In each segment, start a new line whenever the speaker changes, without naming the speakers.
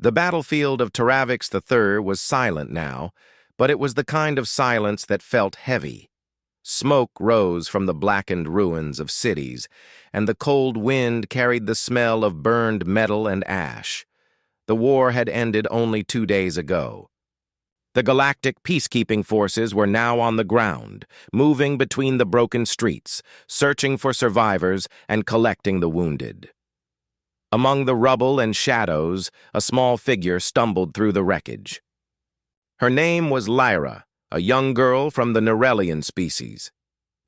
The battlefield of Taravix III was silent now, but it was the kind of silence that felt heavy. Smoke rose from the blackened ruins of cities, and the cold wind carried the smell of burned metal and ash. The war had ended only 2 days ago. The galactic peacekeeping forces were now on the ground, moving between the broken streets, searching for survivors and collecting the wounded. Among the rubble and shadows, a small figure stumbled through the wreckage. Her name was Lyra, a young girl from the Neuralian species.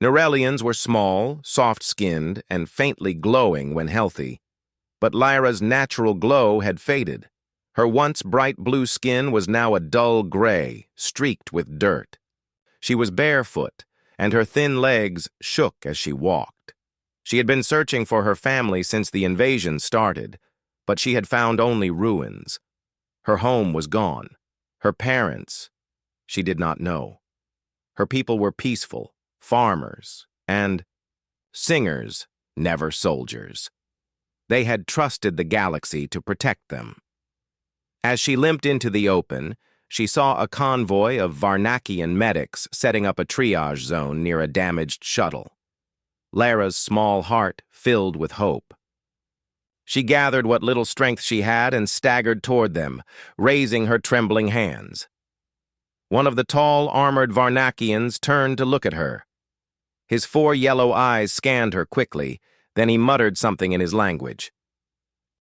Neuralians were small, soft-skinned, and faintly glowing when healthy. But Lyra's natural glow had faded. Her once bright blue skin was now a dull gray, streaked with dirt. She was barefoot, and her thin legs shook as she walked. She had been searching for her family since the invasion started, but she had found only ruins. Her home was gone. Her parents, she did not know. Her people were peaceful, farmers, and singers, never soldiers. They had trusted the galaxy to protect them. As she limped into the open, she saw a convoy of Varnakian medics setting up a triage zone near a damaged shuttle. Lyra's small heart filled with hope. She gathered what little strength she had and staggered toward them, raising her trembling hands. One of the tall, armored Varnakians turned to look at her. His 4 yellow eyes scanned her quickly, then he muttered something in his language.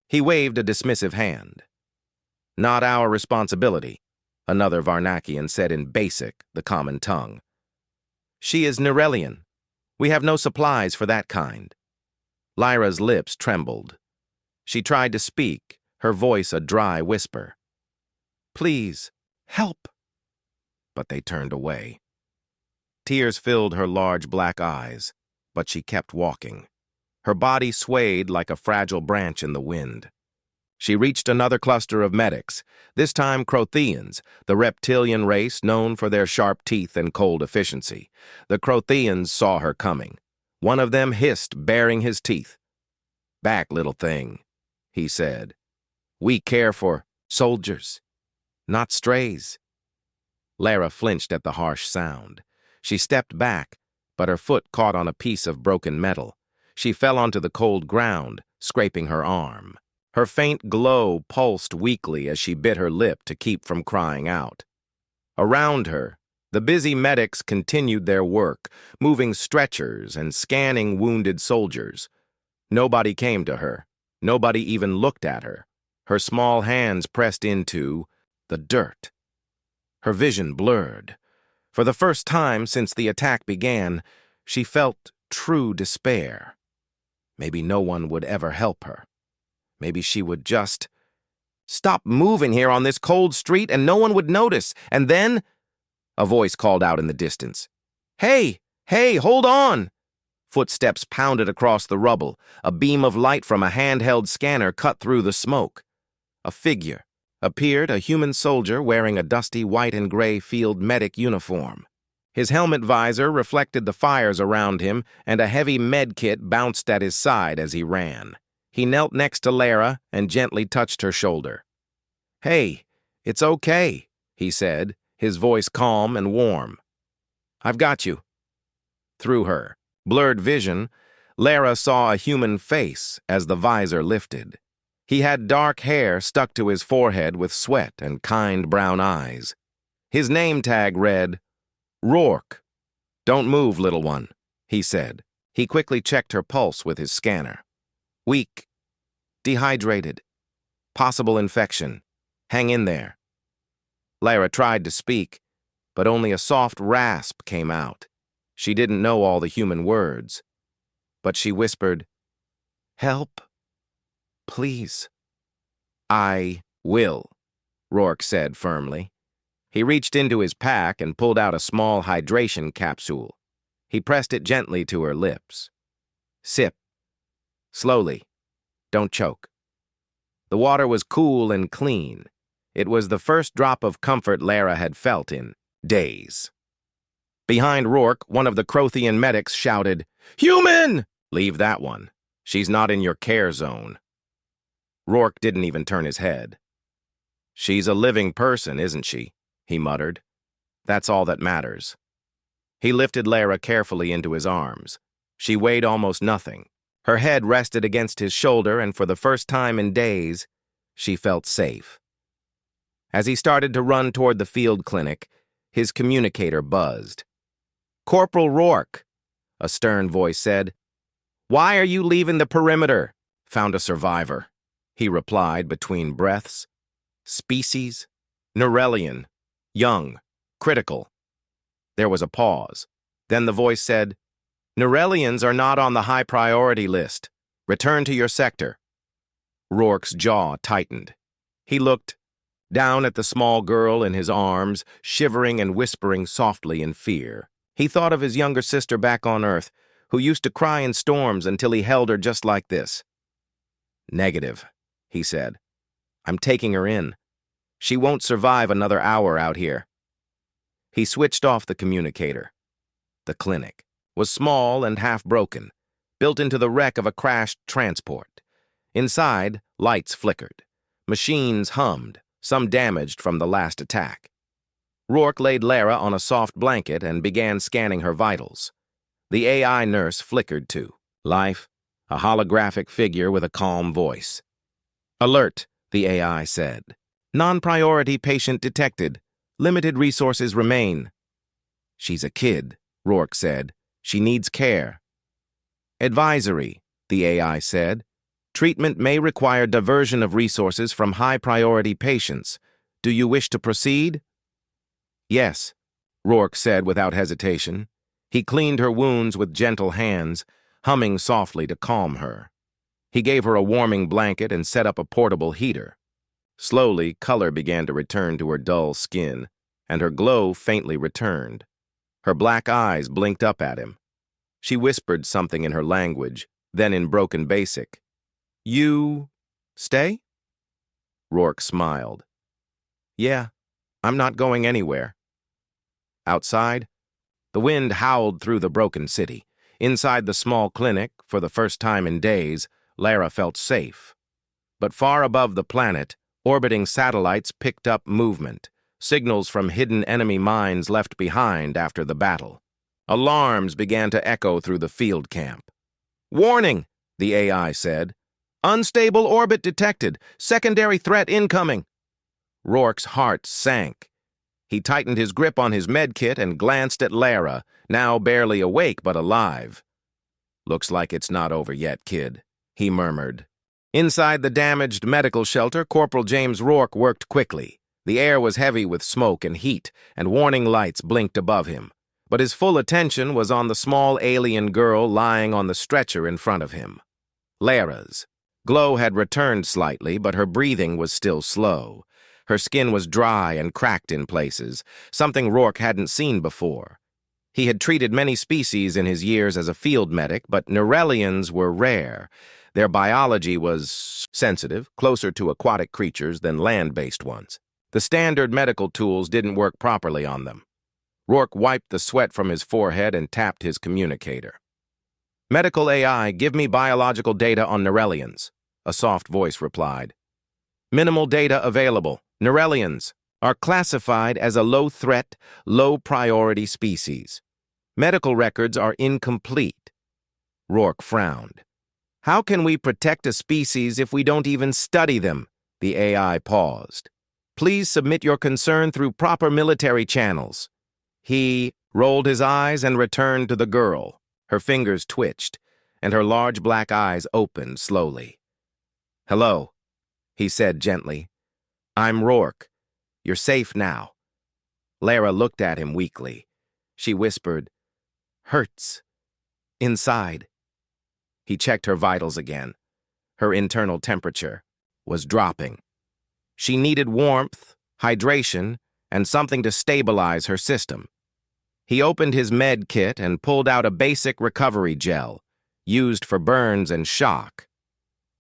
He waved a dismissive hand. "Not our responsibility," another Varnakian said in Basic, the common tongue. "She is Neuralian. We have no supplies for that kind." Lyra's lips trembled. She tried to speak, her voice a dry whisper. "Please, help." But they turned away. Tears filled her large black eyes, but she kept walking. Her body swayed like a fragile branch in the wind. She reached another cluster of medics, this time Crothians, the reptilian race known for their sharp teeth and cold efficiency. The Crothians saw her coming. One of them hissed, baring his teeth. "Back, little thing," he said. "We care for soldiers, not strays." Lyra flinched at the harsh sound. She stepped back, but her foot caught on a piece of broken metal. She fell onto the cold ground, scraping her arm. Her faint glow pulsed weakly as she bit her lip to keep from crying out. Around her, the busy medics continued their work, moving stretchers and scanning wounded soldiers. Nobody came to her. Nobody even looked at her. Her small hands pressed into the dirt. Her vision blurred. For the first time since the attack began, she felt true despair. Maybe no one would ever help her. Maybe she would just stop moving here on this cold street and no one would notice. And then a voice called out in the distance. "Hey, hey, hold on!" Footsteps pounded across the rubble. A beam of light from a handheld scanner cut through the smoke. A figure appeared, a human soldier wearing a dusty white and gray field medic uniform. His helmet visor reflected the fires around him, and a heavy med kit bounced at his side as he ran. He knelt next to Lyra and gently touched her shoulder. "Hey, it's okay," he said, his voice calm and warm. "I've got you." Through her blurred vision, Lyra saw a human face as the visor lifted. He had dark hair stuck to his forehead with sweat and kind brown eyes. His name tag read, "Rourke." "Don't move, little one," he said. He quickly checked her pulse with his scanner. "Weak. Dehydrated. Possible infection. Hang in there." Lyra tried to speak, but only a soft rasp came out. She didn't know all the human words, but she whispered, "Help. Please." "I will," Rourke said firmly. He reached into his pack and pulled out a small hydration capsule. He pressed it gently to her lips. "Sip. Slowly. Don't choke." The water was cool and clean. It was the first drop of comfort Lyra had felt in days. Behind Rourke, one of the Crothian medics shouted, "Human!" "Leave that one. She's not in your care zone." Rourke didn't even turn his head. She's a living person, isn't she? He muttered. That's all that matters. He lifted Lara carefully into his arms. She weighed almost nothing. Her head rested against his shoulder, and for the first time in days, she felt safe. As he started to run toward the field clinic, his communicator buzzed. "Corporal Rourke," a stern voice said. "Why are you leaving the perimeter?" "Found a survivor," he replied between breaths. "Species? Neuralian. Young. Critical." There was a pause. Then the voice said, "Neuralians are not on the high priority list. Return to your sector." Rourke's jaw tightened. He looked down at the small girl in his arms, shivering and whispering softly in fear. He thought of his younger sister back on Earth, who used to cry in storms until he held her just like this. "Negative," he said. "I'm taking her in. She won't survive another hour out here." He switched off the communicator. The clinic was small and half-broken, built into the wreck of a crashed transport. Inside, lights flickered. Machines hummed, some damaged from the last attack. Rourke laid Lara on a soft blanket and began scanning her vitals. The AI nurse flickered to life, a holographic figure with a calm voice. "Alert," the AI said. "Non-priority patient detected. Limited resources remain." "She's a kid," Rourke said. "She needs care." "Advisory," the AI said. "Treatment may require diversion of resources from high-priority patients. Do you wish to proceed?" "Yes," Rourke said without hesitation. He cleaned her wounds with gentle hands, humming softly to calm her. He gave her a warming blanket and set up a portable heater. Slowly, color began to return to her dull skin, and her glow faintly returned. Her black eyes blinked up at him. She whispered something in her language, then in broken basic. "You stay?" Rourke smiled. "Yeah, I'm not going anywhere." Outside, the wind howled through the broken city. Inside the small clinic, for the first time in days, Lara felt safe. But far above the planet, orbiting satellites picked up movement, signals from hidden enemy mines left behind after the battle. Alarms began to echo through the field camp. "Warning," the AI said. "Unstable orbit detected. Secondary threat incoming." Rourke's heart sank. He tightened his grip on his medkit and glanced at Lara, now barely awake but alive. "Looks like it's not over yet, kid," he murmured. Inside the damaged medical shelter, Corporal James Rourke worked quickly. The air was heavy with smoke and heat, and warning lights blinked above him. But his full attention was on the small alien girl lying on the stretcher in front of him. Lara's glow had returned slightly, but her breathing was still slow. Her skin was dry and cracked in places, something Rourke hadn't seen before. He had treated many species in his years as a field medic, but Neuralians were rare. Their biology was sensitive, closer to aquatic creatures than land-based ones. The standard medical tools didn't work properly on them. Rourke wiped the sweat from his forehead and tapped his communicator. "Medical AI, give me biological data on Neuralians," a soft voice replied. "Minimal data available. Neuralians are classified as a low-threat, low-priority species. Medical records are incomplete." Rourke frowned. "How can we protect a species if we don't even study them?" The AI paused. "Please submit your concern through proper military channels." He rolled his eyes and returned to the girl. Her fingers twitched, and her large black eyes opened slowly. "Hello," he said gently. "I'm Rourke. You're safe now." Lara looked at him weakly. She whispered, "Hurts. Inside." He checked her vitals again. Her internal temperature was dropping. She needed warmth, hydration, and something to stabilize her system. He opened his med kit and pulled out a basic recovery gel, used for burns and shock.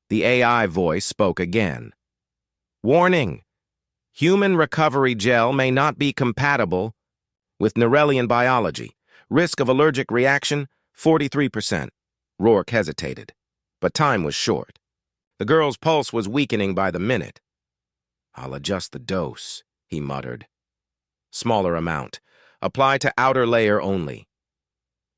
The AI voice spoke again. "Warning! Human recovery gel may not be compatible with Neuralian biology. Risk of allergic reaction, 43%. Rourke hesitated, but time was short. The girl's pulse was weakening by the minute. I'll adjust the dose, he muttered. Smaller amount. Apply to outer layer only.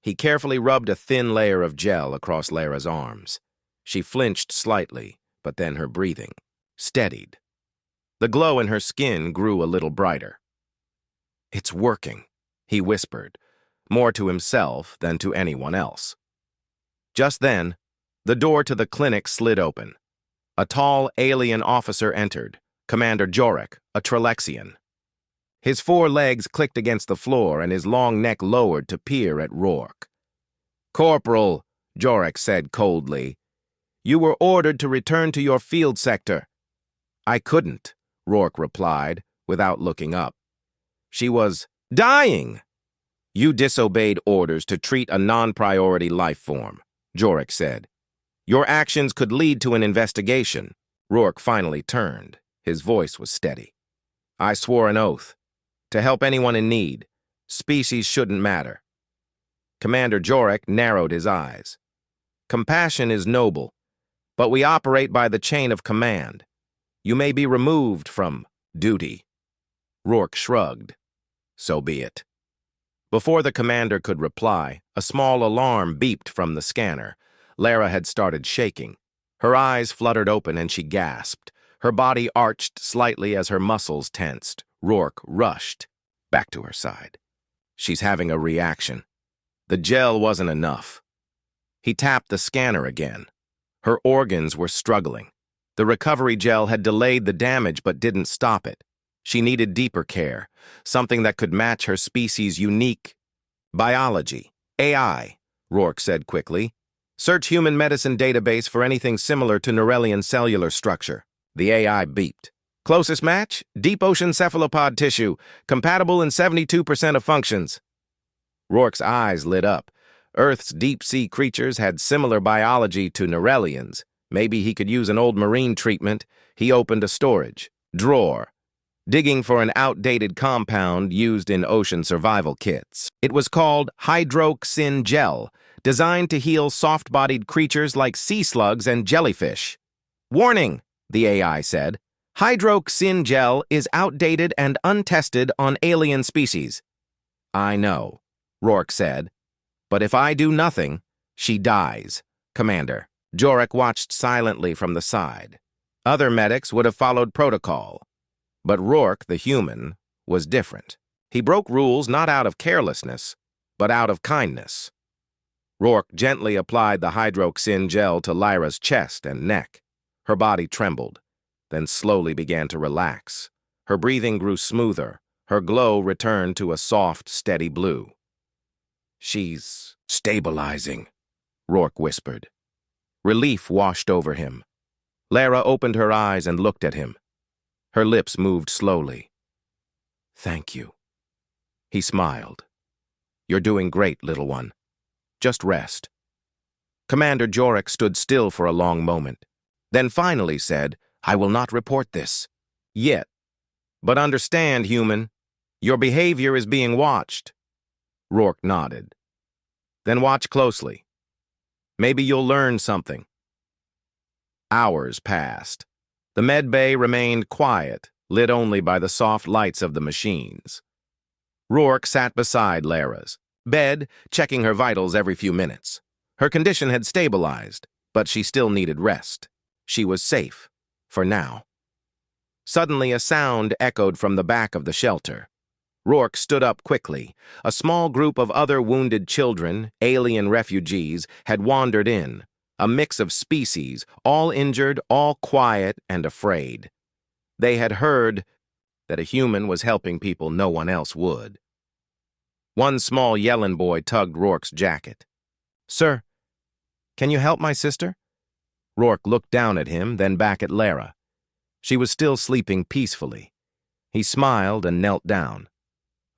He carefully rubbed a thin layer of gel across Lara's arms. She flinched slightly, but then her breathing steadied. The glow in her skin grew a little brighter. It's working, he whispered, more to himself than to anyone else. Just then, the door to the clinic slid open. A tall alien officer entered, Commander Jorek, a Trelexian. His 4 legs clicked against the floor and his long neck lowered to peer at Rourke. "Corporal," Jorek said coldly, "you were ordered to return to your field sector." "I couldn't," Rourke replied, without looking up. "She was dying." "You disobeyed orders to treat a non-priority life form," Jorek said. "Your actions could lead to an investigation." Rourke finally turned. His voice was steady. "I swore an oath. To help anyone in need. Species shouldn't matter." Commander Jorek narrowed his eyes. "Compassion is noble, but we operate by the chain of command. You may be removed from duty." Rourke shrugged. "So be it." Before the commander could reply, a small alarm beeped from the scanner. Lara had started shaking. Her eyes fluttered open and she gasped. Her body arched slightly as her muscles tensed. Rourke rushed back to her side. "She's having a reaction. The gel wasn't enough." He tapped the scanner again. Her organs were struggling. The recovery gel had delayed the damage but didn't stop it. She needed deeper care, something that could match her species' unique biology. "AI," Rourke said quickly. "Search human medicine database for anything similar to Neuralian cellular structure." The AI beeped. "Closest match? Deep ocean cephalopod tissue, compatible in 72% of functions." Rourke's eyes lit up. Earth's deep-sea creatures had similar biology to Neuralians. Maybe he could use an old marine treatment. He opened a storage drawer, digging for an outdated compound used in ocean survival kits. It was called hydroxin gel, designed to heal soft-bodied creatures like sea slugs and jellyfish. "Warning," the AI said. "Hydroxin gel is outdated and untested on alien species." "I know," Rourke said. "But if I do nothing, she dies, Commander." Jorek watched silently from the side. Other medics would have followed protocol. But Rourke, the human, was different. He broke rules not out of carelessness, but out of kindness. Rourke gently applied the hydroxin gel to Lyra's chest and neck. Her body trembled, then slowly began to relax. Her breathing grew smoother. Her glow returned to a soft, steady blue. "She's stabilizing," Rourke whispered. Relief washed over him. Lara opened her eyes and looked at him. Her lips moved slowly. "Thank you." He smiled. "You're doing great, little one. Just rest." Commander Jorek stood still for a long moment, then finally said, "I will not report this. Yet. But understand, human, your behavior is being watched." Rourke nodded. "Then watch closely. Maybe you'll learn something." Hours passed. The med bay remained quiet, lit only by the soft lights of the machines. Rourke sat beside Lara's bed, checking her vitals every few minutes. Her condition had stabilized, but she still needed rest. She was safe, for now. Suddenly, a sound echoed from the back of the shelter. Rourke stood up quickly. A small group of other wounded children, alien refugees, had wandered in. A mix of species, all injured, all quiet and afraid. They had heard that a human was helping people no one else would. One small Yellen boy tugged Rourke's jacket. "Sir, can you help my sister?" Rourke looked down at him, then back at Lara. She was still sleeping peacefully. He smiled and knelt down.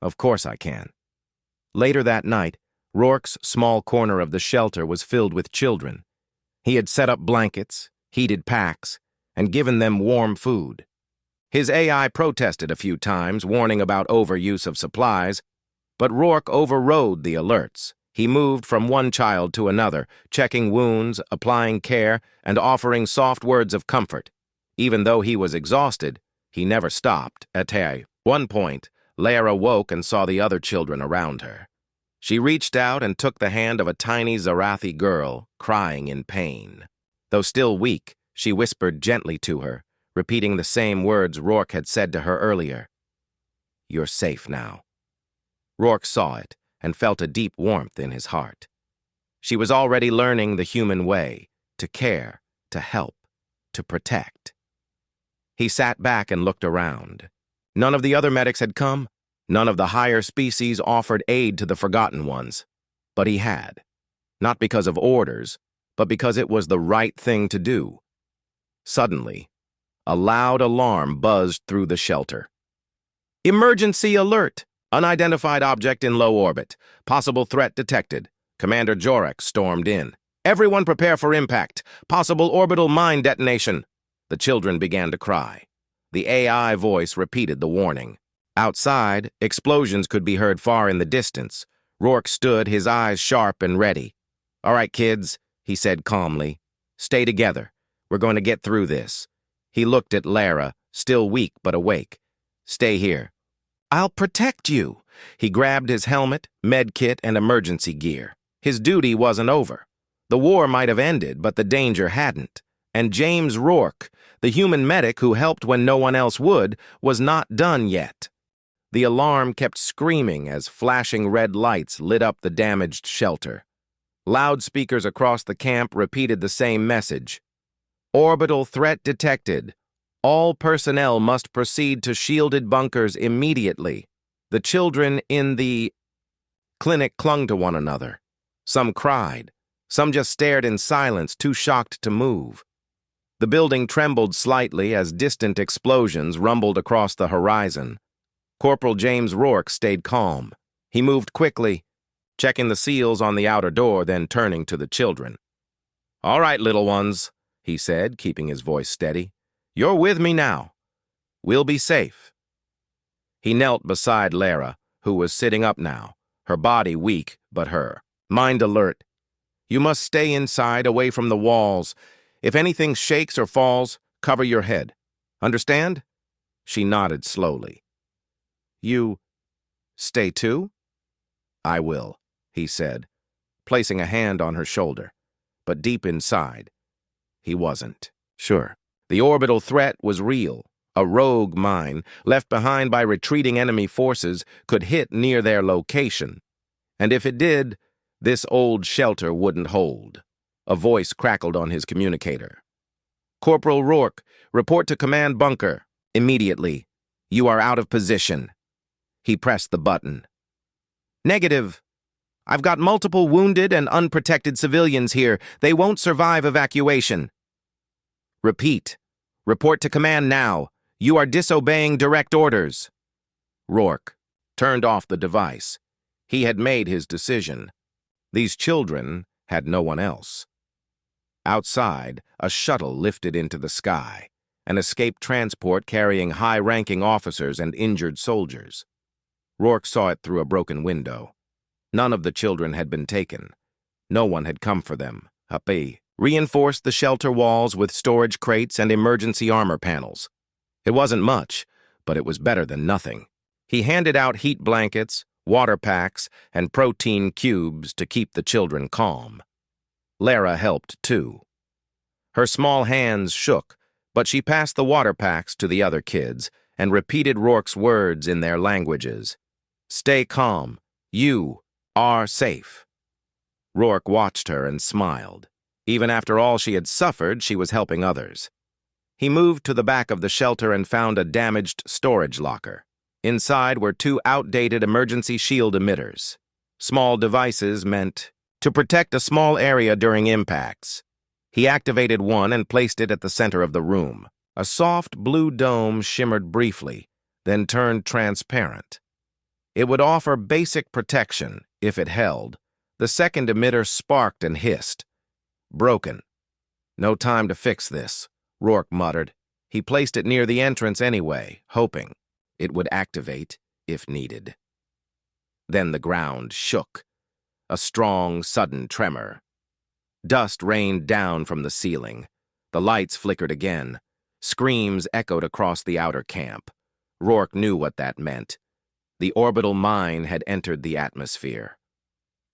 "Of course I can." Later that night, Rourke's small corner of the shelter was filled with children. He had set up blankets, heated packs, and given them warm food. His AI protested a few times, warning about overuse of supplies, but Rourke overrode the alerts. He moved from one child to another, checking wounds, applying care, and offering soft words of comfort. Even though he was exhausted, He never stopped. At one point, Lara woke and saw the other children around her. She reached out and took the hand of a tiny Zarathi girl, crying in pain. Though still weak, she whispered gently to her, repeating the same words Rourke had said to her earlier. "You're safe now." Rourke saw it and felt a deep warmth in his heart. She was already learning the human way, to care, to help, to protect. He sat back and looked around. None of the other medics had come. None of the higher species offered aid to the forgotten ones. But he had. Not because of orders, but because it was the right thing to do. Suddenly, a loud alarm buzzed through the shelter. "Emergency alert! Unidentified object in low orbit. Possible threat detected." Commander Jorek stormed in. "Everyone prepare for impact. Possible orbital mine detonation." The children began to cry. The AI voice repeated the warning. Outside, explosions could be heard far in the distance. Rourke stood, his eyes sharp and ready. "All right, kids," he said calmly. "Stay together. We're going to get through this." He looked at Lara, still weak but awake. "Stay here." "I'll protect you." He grabbed his helmet, med kit, and emergency gear. His duty wasn't over. The war might have ended, but the danger hadn't. And James Rourke, the human medic who helped when no one else would, was not done yet. The alarm kept screaming as flashing red lights lit up the damaged shelter. Loudspeakers across the camp repeated the same message. "Orbital threat detected. All personnel must proceed to shielded bunkers immediately." The children in the clinic clung to one another. Some cried. Some just stared in silence, too shocked to move. The building trembled slightly as distant explosions rumbled across the horizon. Corporal James Rourke stayed calm. He moved quickly, checking the seals on the outer door, then turning to the children. "All right, little ones," he said, keeping his voice steady. "You're with me now. We'll be safe." He knelt beside Lara, who was sitting up now, her body weak but her mind alert. "You must stay inside, away from the walls. If anything shakes or falls, cover your head. Understand?" She nodded slowly. "You stay too?" "I will," he said, placing a hand on her shoulder. But deep inside, he wasn't sure. The orbital threat was real. A rogue mine, left behind by retreating enemy forces, could hit near their location. And if it did, this old shelter wouldn't hold. A voice crackled on his communicator. "Corporal Rourke, report to command bunker. Immediately. You are out of position." He pressed the button. "Negative. I've got multiple wounded and unprotected civilians here. They won't survive evacuation." "Repeat. Report to command now. You are disobeying direct orders." Rourke turned off the device. He had made his decision. These children had no one else. Outside, a shuttle lifted into the sky, an escaped transport carrying high-ranking officers and injured soldiers. Rourke saw it through a broken window. None of the children had been taken. No one had come for them. Happy reinforced the shelter walls with storage crates and emergency armor panels. It wasn't much, but it was better than nothing. He handed out heat blankets, water packs, and protein cubes to keep the children calm. Lara helped, too. Her small hands shook, but she passed the water packs to the other kids and repeated Rourke's words in their languages. "Stay calm. You are safe." Rourke watched her and smiled. Even after all she had suffered, she was helping others. He moved to the back of the shelter and found a damaged storage locker. Inside were 2 outdated emergency shield emitters. Small devices meant to protect a small area during impacts. He activated one and placed it at the center of the room. A soft blue dome shimmered briefly, then turned transparent. It would offer basic protection if it held. The second emitter sparked and hissed. "Broken. No time to fix this," Rourke muttered. He placed it near the entrance anyway, hoping it would activate if needed. Then the ground shook. A strong, sudden tremor. Dust rained down from the ceiling. The lights flickered again. Screams echoed across the outer camp. Rourke knew what that meant. The orbital mine had entered the atmosphere.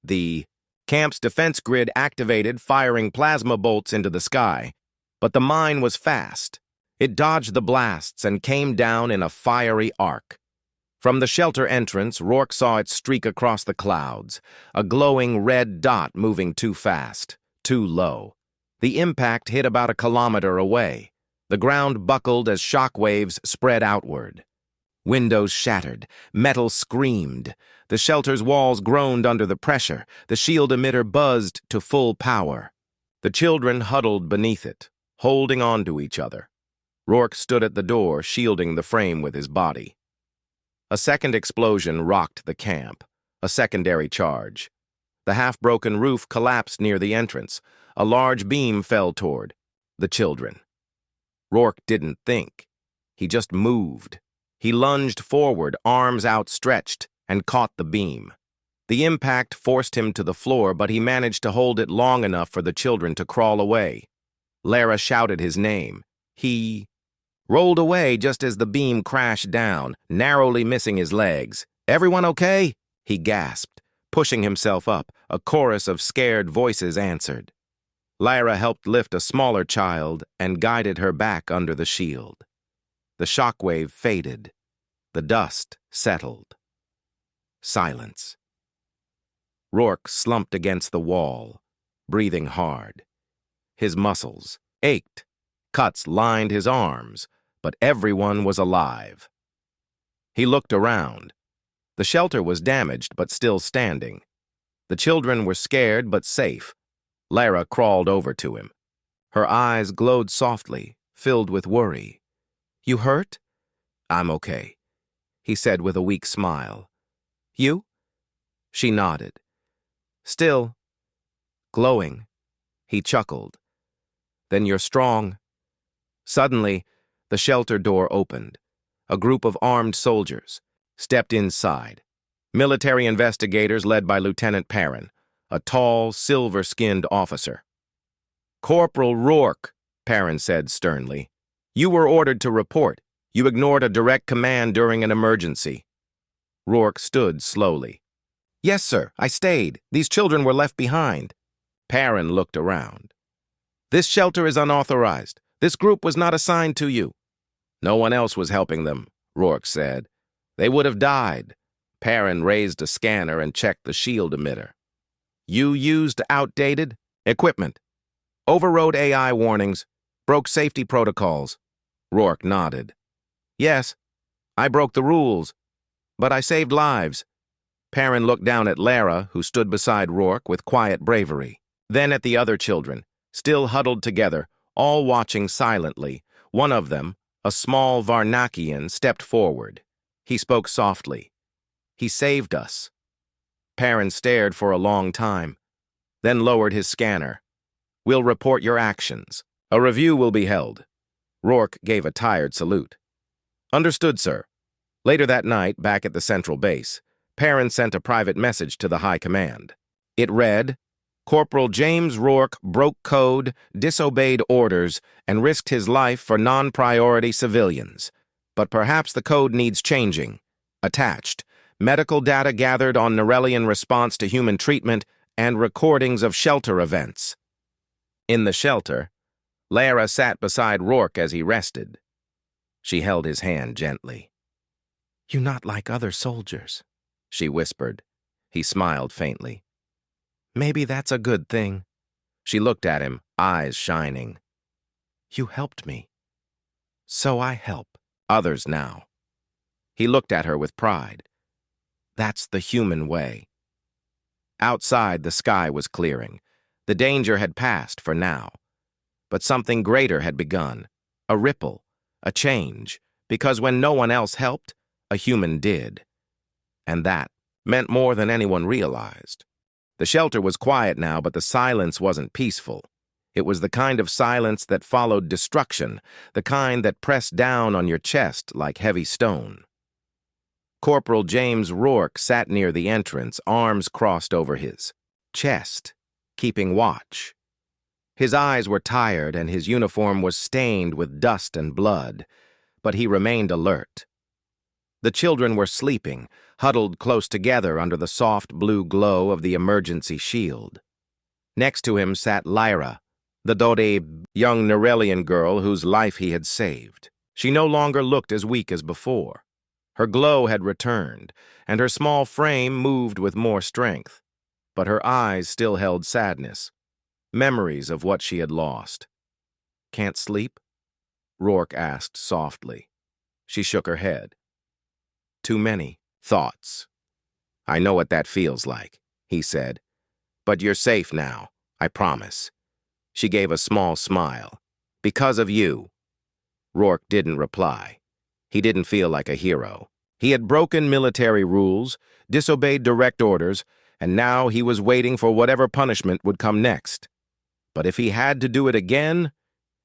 The camp's defense grid activated, firing plasma bolts into the sky. But the mine was fast. It dodged the blasts and came down in a fiery arc. From the shelter entrance, Rourke saw it streak across the clouds, a glowing red dot moving too fast, too low. The impact hit about a kilometer away. The ground buckled as shock waves spread outward. Windows shattered. Metal screamed. The shelter's walls groaned under the pressure. The shield emitter buzzed to full power. The children huddled beneath it, holding on to each other. Rourke stood at the door, shielding the frame with his body. A second explosion rocked the camp, a secondary charge. The half-broken roof collapsed near the entrance. A large beam fell toward the children. Rourke didn't think. He just moved. He lunged forward, arms outstretched, and caught the beam. The impact forced him to the floor, but he managed to hold it long enough for the children to crawl away. Lara shouted his name. He rolled away just as the beam crashed down, narrowly missing his legs. "Everyone okay?" he gasped, pushing himself up. A chorus of scared voices answered. Lyra helped lift a smaller child and guided her back under the shield. The shockwave faded. The dust settled. Silence. Rourke slumped against the wall, breathing hard. His muscles ached. Cuts lined his arms, but everyone was alive. He looked around. The shelter was damaged but still standing. The children were scared but safe. Lara crawled over to him. Her eyes glowed softly, filled with worry. "You hurt?" "I'm okay," he said with a weak smile. "You?" She nodded. "Still glowing." He chuckled. "Then you're strong." Suddenly, the shelter door opened. A group of armed soldiers stepped inside. Military investigators led by Lieutenant Perrin, a tall, silver-skinned officer. "Corporal Rourke," Perrin said sternly. "You were ordered to report. You ignored a direct command during an emergency." Rourke stood slowly. "Yes, sir, I stayed. These children were left behind." Perrin looked around. "This shelter is unauthorized. This group was not assigned to you." "No one else was helping them," Rourke said. "They would have died." Perrin raised a scanner and checked the shield emitter. "You used outdated equipment, overrode AI warnings, broke safety protocols." Rourke nodded. "Yes, I broke the rules, but I saved lives." Perrin looked down at Lara, who stood beside Rourke with quiet bravery. Then at the other children, still huddled together, all watching silently. One of them, a small Varnakian, stepped forward. He spoke softly. "He saved us." Perrin stared for a long time, then lowered his scanner. "We'll report your actions. A review will be held." Rourke gave a tired salute. "Understood, sir." Later that night, back at the central base, Perrin sent a private message to the High Command. It read, "Corporal James Rourke broke code, disobeyed orders, and risked his life for non-priority civilians. But perhaps the code needs changing. Attached, medical data gathered on Norellian response to human treatment and recordings of shelter events." In the shelter, Lara sat beside Rourke as he rested. She held his hand gently. "You're not like other soldiers," she whispered. He smiled faintly. "Maybe that's a good thing." She looked at him, eyes shining. "You helped me. So I help others now." He looked at her with pride. That's the human way. Outside, the sky was clearing. The danger had passed for now. But something greater had begun. A ripple, a change, because when no one else helped, a human did. And that meant more than anyone realized. The shelter was quiet now, but the silence wasn't peaceful. It was the kind of silence that followed destruction, the kind that pressed down on your chest like heavy stone. Corporal James Rourke sat near the entrance, arms crossed over his chest, keeping watch. His eyes were tired and his uniform was stained with dust and blood, but he remained alert. The children were sleeping, huddled close together under the soft blue glow of the emergency shield. Next to him sat Lyra, the Dode young Nerelian girl whose life he had saved. She no longer looked as weak as before. Her glow had returned, and her small frame moved with more strength. But her eyes still held sadness, memories of what she had lost. "Can't sleep?" Rourke asked softly. She shook her head. "Too many thoughts." "I know what that feels like," he said. "But you're safe now, I promise." She gave a small smile. "Because of you." Rourke didn't reply. He didn't feel like a hero. He had broken military rules, disobeyed direct orders, and now he was waiting for whatever punishment would come next. But if he had to do it again,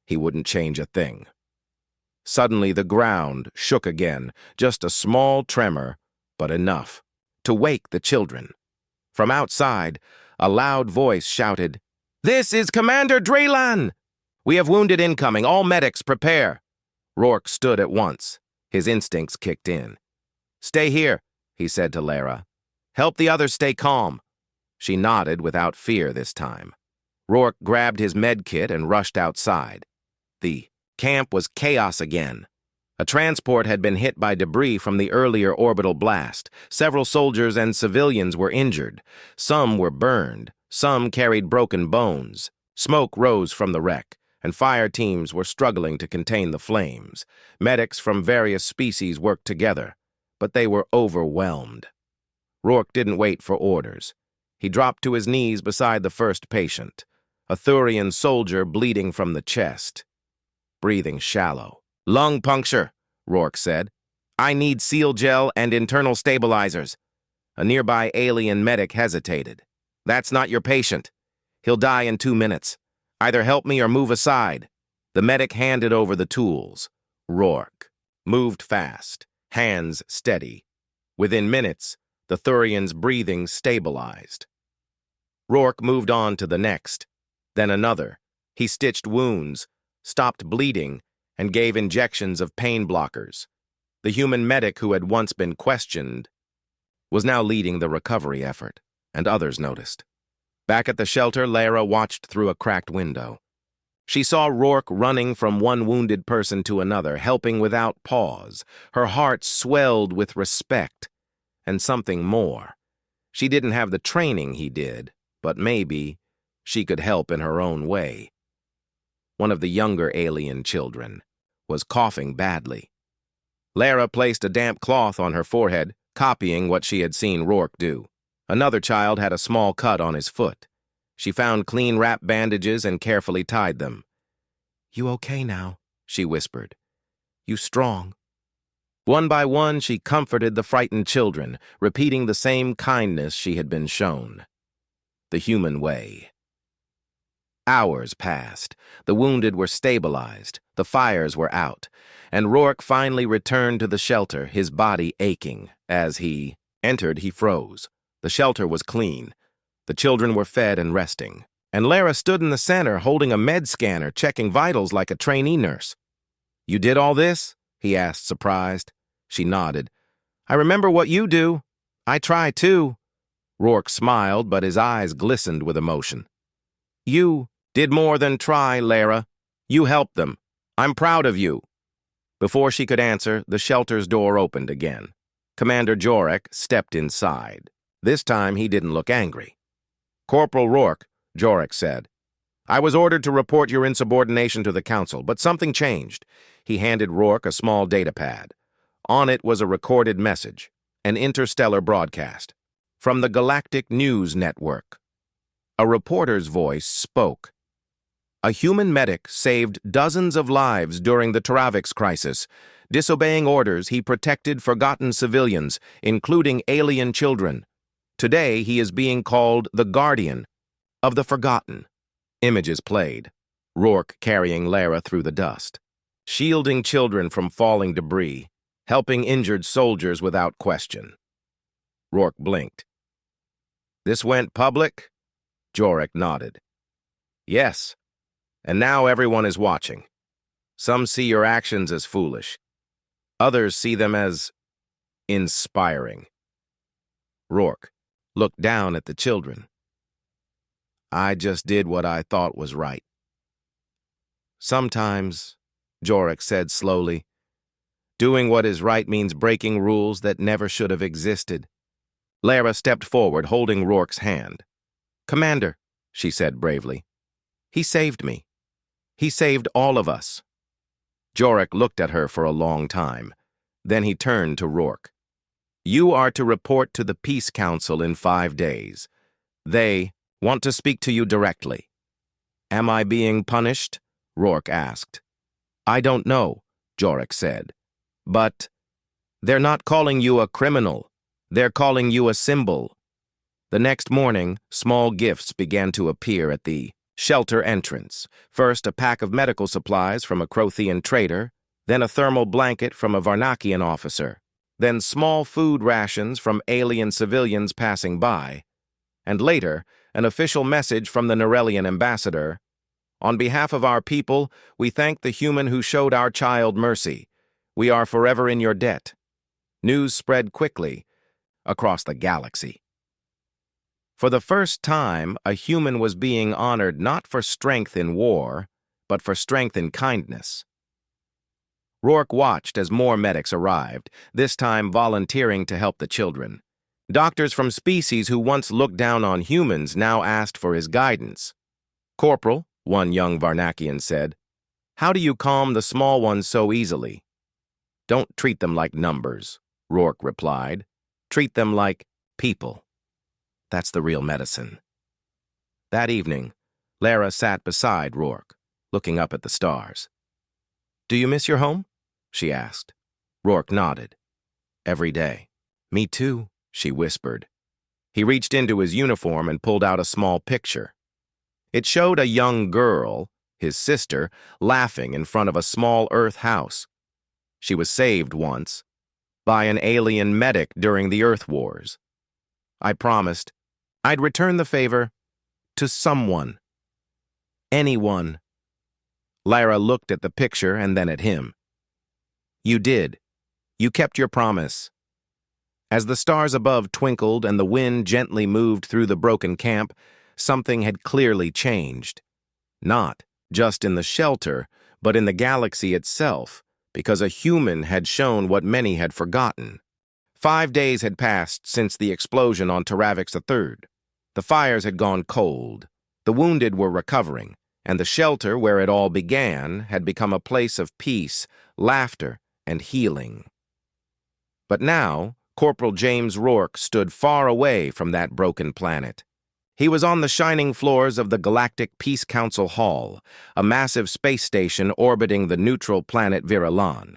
he wouldn't change a thing. Suddenly the ground shook again, just a small tremor, but enough to wake the children. From outside, a loud voice shouted, "This is Commander Draylan! We have wounded incoming. All medics, prepare!" Rourke stood at once. His instincts kicked in. "Stay here," he said to Lyra. "Help the others stay calm." She nodded without fear this time. Rourke grabbed his med kit and rushed outside. The camp was chaos again. A transport had been hit by debris from the earlier orbital blast. Several soldiers and civilians were injured. Some were burned. Some carried broken bones. Smoke rose from the wreck, and fire teams were struggling to contain the flames. Medics from various species worked together, but they were overwhelmed. Rourke didn't wait for orders. He dropped to his knees beside the first patient, a Thurian soldier bleeding from the chest, breathing shallow. "Lung puncture," Rourke said. "I need seal gel and internal stabilizers." A nearby alien medic hesitated. "That's not your patient. He'll die in 2 minutes. Either help me or move aside." The medic handed over the tools. Rourke moved fast, hands steady. Within minutes, the Thurian's breathing stabilized. Rourke moved on to the next, then another. He stitched wounds, stopped bleeding, and gave injections of pain blockers. The human medic who had once been questioned was now leading the recovery effort, and others noticed. Back at the shelter, Lyra watched through a cracked window. She saw Rourke running from one wounded person to another, helping without pause. Her heart swelled with respect, and something more. She didn't have the training he did, but maybe she could help in her own way. One of the younger alien children was coughing badly. Lyra placed a damp cloth on her forehead, copying what she had seen Rourke do. Another child had a small cut on his foot. She found clean wrap bandages and carefully tied them. "You okay now?" she whispered. "You strong?" One by one, she comforted the frightened children, repeating the same kindness she had been shown. The human way. Hours passed. The wounded were stabilized. The fires were out. And Rourke finally returned to the shelter, his body aching. As he entered, he froze. The shelter was clean. The children were fed and resting. And Lyra stood in the center, holding a med scanner, checking vitals like a trainee nurse. "You did all this?" he asked, surprised. She nodded. "I remember what you do. I try, too." Rourke smiled, but his eyes glistened with emotion. "You did more than try, Lyra. You helped them. I'm proud of you." Before she could answer, the shelter's door opened again. Commander Jorek stepped inside. This time, he didn't look angry. "Corporal Rourke," Jorek said, "I was ordered to report your insubordination to the Council, but something changed." He handed Rourke a small data pad. On it was a recorded message, an interstellar broadcast, from the Galactic News Network. A reporter's voice spoke. "A human medic saved dozens of lives during the Teravix crisis. Disobeying orders, he protected forgotten civilians, including alien children. Today, he is being called the Guardian of the Forgotten." Images played. Rourke carrying Lyra through the dust, shielding children from falling debris, helping injured soldiers without question. Rourke blinked. "This went public?" Jorek nodded. "Yes. And now everyone is watching. Some see your actions as foolish. Others see them as inspiring. Rourke looked down at the children. I just did what I thought was right. Sometimes, Jorek said slowly, doing what is right means breaking rules that never should have existed. Lara stepped forward, holding Rourke's hand. Commander, she said bravely, he saved me. He saved all of us. Jorek looked at her for a long time. Then he turned to Rourke. You are to report to the Peace Council in 5 days. They want to speak to you directly. Am I being punished? Rourke asked. I don't know, Jorek said. But they're not calling you a criminal. They're calling you a symbol. The next morning, small gifts began to appear at the shelter entrance. First, a pack of medical supplies from a Crothian trader, then a thermal blanket from a Varnakian officer, then small food rations from alien civilians passing by, and later, an official message from the Norellian ambassador. On behalf of our people, we thank the human who showed our child mercy. We are forever in your debt. News spread quickly across the galaxy. For the first time, a human was being honored not for strength in war, but for strength in kindness. Rourke watched as more medics arrived, this time volunteering to help the children. Doctors from species who once looked down on humans now asked for his guidance. Corporal, one young Varnakian said, how do you calm the small ones so easily? Don't treat them like numbers, Rourke replied. Treat them like people. That's the real medicine. That evening, Lara sat beside Rourke, looking up at the stars. Do you miss your home? She asked. Rourke nodded. Every day. Me too, she whispered. He reached into his uniform and pulled out a small picture. It showed a young girl, his sister, laughing in front of a small Earth house. She was saved once by an alien medic during the Earth Wars. I promised I'd return the favor to someone. Anyone. Lara looked at the picture and then at him. You did. You kept your promise. As the stars above twinkled and the wind gently moved through the broken camp, something had clearly changed. Not just in the shelter, but in the galaxy itself, because a human had shown what many had forgotten. 5 days had passed since the explosion on Taravix III. The fires had gone cold, the wounded were recovering, and the shelter where it all began had become a place of peace, laughter, and healing. But now, Corporal James Rourke stood far away from that broken planet. He was on the shining floors of the Galactic Peace Council Hall, a massive space station orbiting the neutral planet Virilan.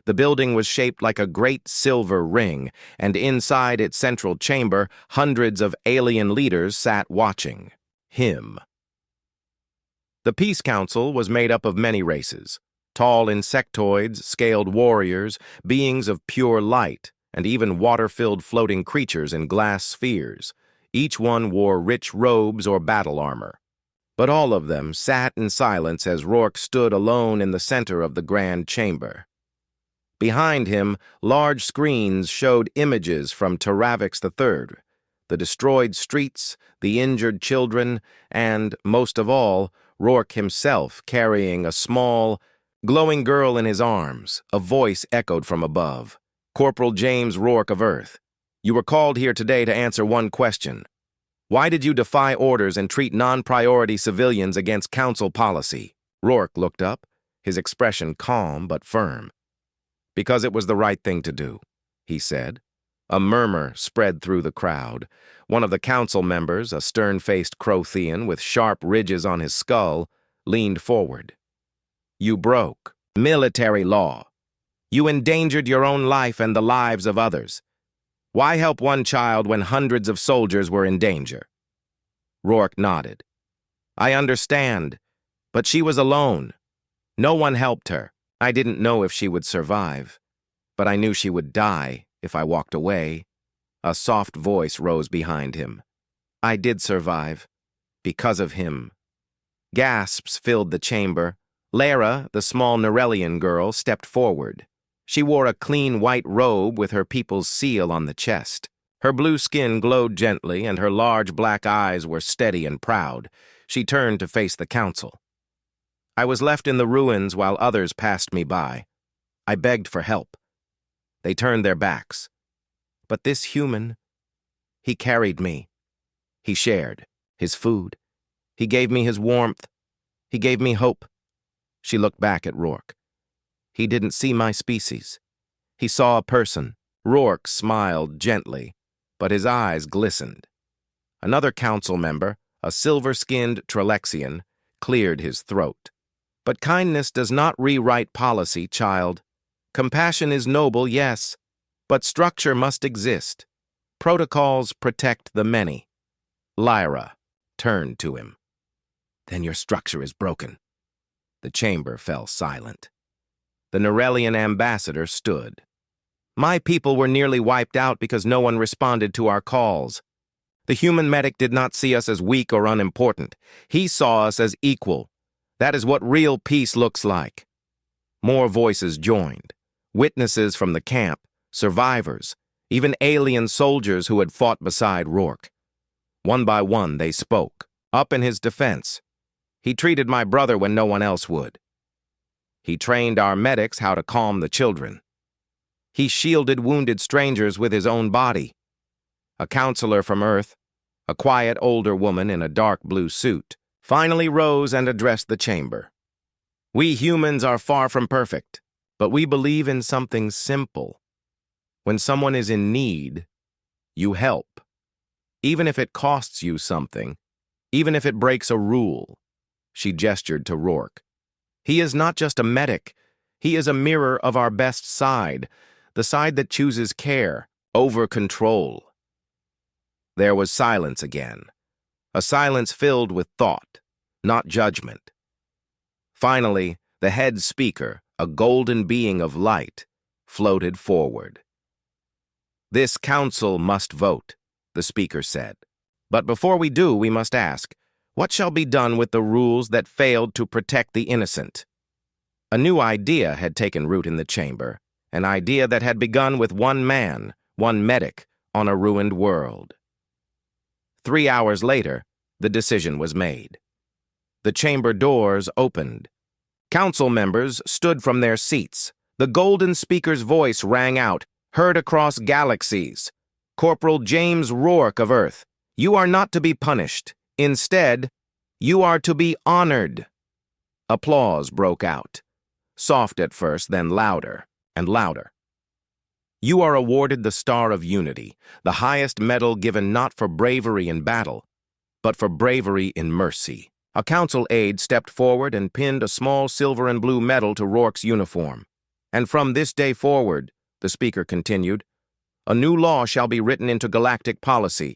The building was shaped like a great silver ring, and inside its central chamber, hundreds of alien leaders sat watching him. The Peace Council was made up of many races, tall insectoids, scaled warriors, beings of pure light, and even water-filled floating creatures in glass spheres. Each one wore rich robes or battle armor. But all of them sat in silence as Rourke stood alone in the center of the grand chamber. Behind him, large screens showed images from Taravix III, the destroyed streets, the injured children, and, most of all, Rourke himself carrying a small, glowing girl in his arms. A voice echoed from above. Corporal James Rourke of Earth, you were called here today to answer one question. Why did you defy orders and treat non-priority civilians against council policy? Rourke looked up, his expression calm but firm. Because it was the right thing to do, he said. A murmur spread through the crowd. One of the council members, a stern-faced Crothian with sharp ridges on his skull, leaned forward. You broke military law. You endangered your own life and the lives of others. Why help one child when hundreds of soldiers were in danger? Rourke nodded. I understand, but she was alone. No one helped her. I didn't know if she would survive, but I knew she would die if I walked away. A soft voice rose behind him. I did survive, because of him. Gasps filled the chamber. Lara, the small Norellian girl, stepped forward. She wore a clean white robe with her people's seal on the chest. Her blue skin glowed gently, and her large black eyes were steady and proud. She turned to face the council. I was left in the ruins while others passed me by. I begged for help. They turned their backs. But this human, he carried me. He shared his food. He gave me his warmth. He gave me hope. She looked back at Rourke. He didn't see my species. He saw a person. Rourke smiled gently, but his eyes glistened. Another council member, a silver-skinned Trelexian, cleared his throat. But kindness does not rewrite policy, child. Compassion is noble, yes, but structure must exist. Protocols protect the many. Lyra turned to him. Then your structure is broken. The chamber fell silent. The Norellian ambassador stood. My people were nearly wiped out because no one responded to our calls. The human medic did not see us as weak or unimportant. He saw us as equal. That is what real peace looks like. More voices joined. Witnesses from the camp, survivors, even alien soldiers who had fought beside Rourke. One by one they spoke, up in his defense. He treated my brother when no one else would. He trained our medics how to calm the children. He shielded wounded strangers with his own body. A counselor from Earth, a quiet older woman in a dark blue suit, finally rose and addressed the chamber. We humans are far from perfect, but we believe in something simple. When someone is in need, you help. Even if it costs you something, even if it breaks a rule. She gestured to Rourke. He is not just a medic. He is a mirror of our best side, the side that chooses care over control. There was silence again, a silence filled with thought, not judgment. Finally, the head speaker, a golden being of light, floated forward. This council must vote, the speaker said. But before we do, we must ask, what shall be done with the rules that failed to protect the innocent? A new idea had taken root in the chamber, an idea that had begun with one man, one medic, on a ruined world. 3 hours later, the decision was made. The chamber doors opened. Council members stood from their seats. The golden speaker's voice rang out, heard across galaxies. Corporal James Rourke of Earth, you are not to be punished. Instead, you are to be honored. Applause broke out. Soft at first, then louder and louder. You are awarded the Star of Unity, the highest medal given not for bravery in battle, but for bravery in mercy. A council aide stepped forward and pinned a small silver and blue medal to Rourke's uniform. And from this day forward, the speaker continued, a new law shall be written into galactic policy,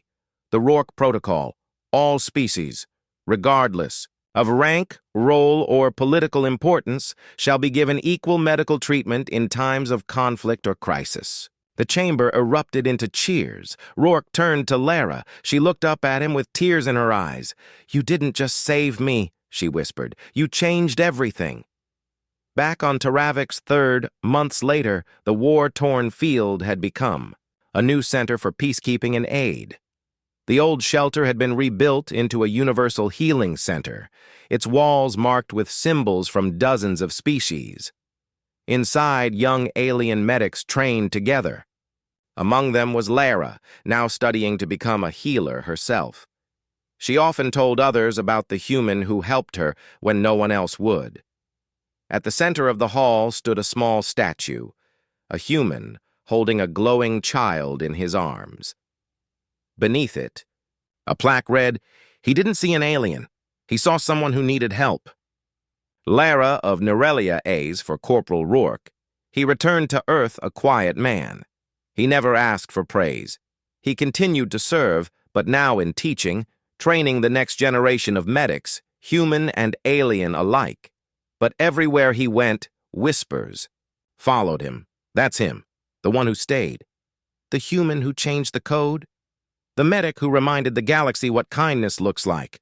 the Rourke Protocol. All species, regardless of rank, role, or political importance, shall be given equal medical treatment in times of conflict or crisis. The chamber erupted into cheers. Rourke turned to Lara. She looked up at him with tears in her eyes. You didn't just save me, she whispered. You changed everything. Back on Taravik's third, months later, the war-torn field had become a new center for peacekeeping and aid. The old shelter had been rebuilt into a universal healing center, its walls marked with symbols from dozens of species. Inside, young alien medics trained together. Among them was Lara, now studying to become a healer herself. She often told others about the human who helped her when no one else would. At the center of the hall stood a small statue, a human holding a glowing child in his arms. Beneath it, a plaque read, he didn't see an alien. He saw someone who needed help. Lara of Norelia A's for Corporal Rourke, he returned to Earth a quiet man. He never asked for praise. He continued to serve, but now in teaching, training the next generation of medics, human and alien alike. But everywhere he went, whispers followed him. That's him, the one who stayed. The human who changed the code. The medic who reminded the galaxy what kindness looks like.